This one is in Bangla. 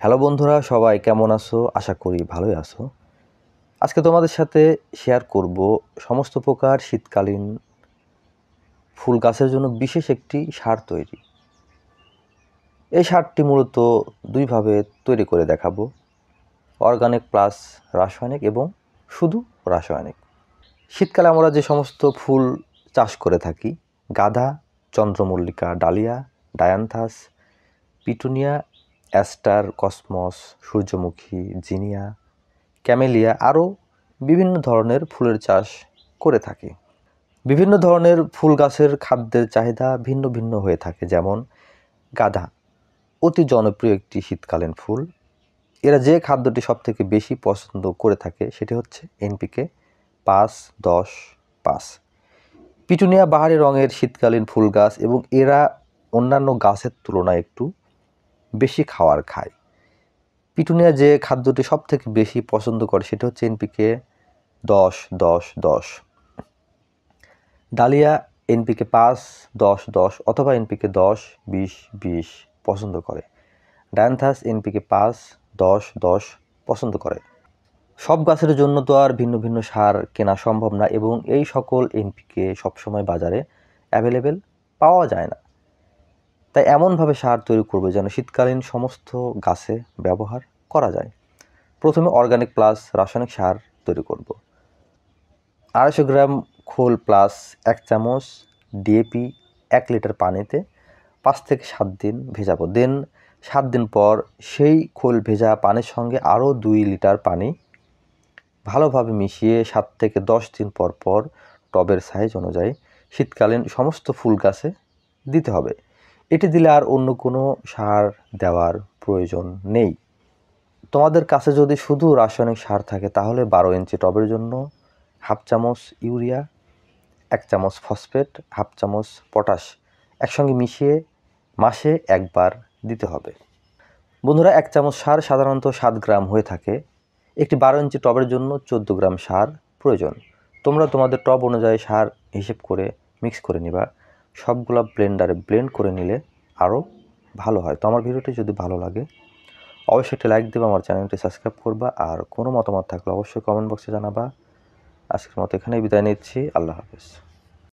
হ্যালো বন্ধুরা, সবাই কেমন আছো? আশা করি ভালোই আছো। আজকে তোমাদের সাথে শেয়ার করব সমস্ত প্রকার শীতকালীন ফুল গাছের জন্য বিশেষ একটি সার তৈরি। এই সারটি মূলত দুইভাবে তৈরি করে দেখাবো: অর্গানিক প্লাস রাসায়নিক এবং শুধু রাসায়নিক। শীতকালে আমরা যে সমস্ত ফুল চাষ করে থাকি, গাঁদা, চন্দ্রমল্লিকা, dahlia, Dianthus, petunia, ester, cosmos, সূর্যমুখী, জিনিয়া, ক্যামেলিয়া, আরও বিভিন্ন ধরনের ফুলের চাষ করে থাকি। বিভিন্ন ধরনের ফুল গাছের খাদ্যের চাহিদা ভিন্ন ভিন্ন হয়ে থাকে। যেমন গাঁদা অতি জনপ্রিয় একটি শীতকালীন ফুল। এরা যে খাদ্যটি সবথেকে বেশি পছন্দ করে থাকে সেটি হচ্ছে এনপিকে 5-10-5। পিটুনিয়া বাহারি রঙের শীতকালীন ফুল গাছ এবং এরা অন্যান্য গাছের তুলনায় একটু বেশি খাবার খায়। পিটুনিয়া যে খাদ্যটি সবথেকে বেশি পছন্দ করে সেটা হচ্ছে এনপিকে 10-10-10। ডালিয়া এনপিকে 5-10-10 অথবা এনপিকে 10-20-20 পছন্দ করে। ডায়ান্থাস এনপিকে 5-10-10 পছন্দ করে। সব গাছের জন্য তো আর ভিন্ন ভিন্ন সার কেনা সম্ভব না এবং এই সকল এনপিকে সবসময় বাজারে অ্যাভেলেবেল পাওয়া যায় না। তাই এমনভাবে সার তৈরি করবে যেন শীতকালীন সমস্ত গাছে ব্যবহার করা যায়। প্রথমে অর্গানিক প্লাস রাসায়নিক সার তৈরি করব। 250 গ্রাম খোল প্লাস 1 চামচ ডিএপি 1 লিটার পানিতে 5 থেকে 7 দিন ভেজাবো। 7 দিন পর সেই খোল ভেজা পানির সঙ্গে আরও 2 লিটার পানি ভালোভাবে মিশিয়ে 7 থেকে 10 দিন পর পর টবের সাইজ অনুযায়ী শীতকালীন সমস্ত ফুল গাছে দিতে হবে। এটি দিলে আর অন্য কোনো সার দেওয়ার প্রয়োজন নেই। তোমাদের কাছে যদি শুধু রাসায়নিক সার থাকে তাহলে 12 ইঞ্চি টবের জন্য 1/2 চামচ ইউরিয়া, 1 চামচ ফসফেট, 1/2 চামচ পটাশ একসঙ্গে মিশিয়ে মাসে একবার দিতে হবে। বন্ধুরা, 1 চামচ সার সাধারণত 7 গ্রাম হয়ে থাকে। একটি 12 ইঞ্চি টবের জন্য 14 গ্রাম সার প্রয়োজন। তোমরা তোমাদের টব অনুযায়ী সার হিসেব করে মিক্স করে নিবা। সবগুলো ব্লেন্ডারে ব্লেন্ড করে নিলে আরও ভালো হয়। তো আমার ভিডিওটি যদি ভালো লাগে অবশ্যই একটি লাইক দেবা, আমার চ্যানেলটি সাবস্ক্রাইব করবা, আর কোনো মতামত থাকলে অবশ্যই কমেন্ট বক্সে জানাবা। আজকের মতো এখানেই বিদায় নিচ্ছি। আল্লাহ হাফেজ।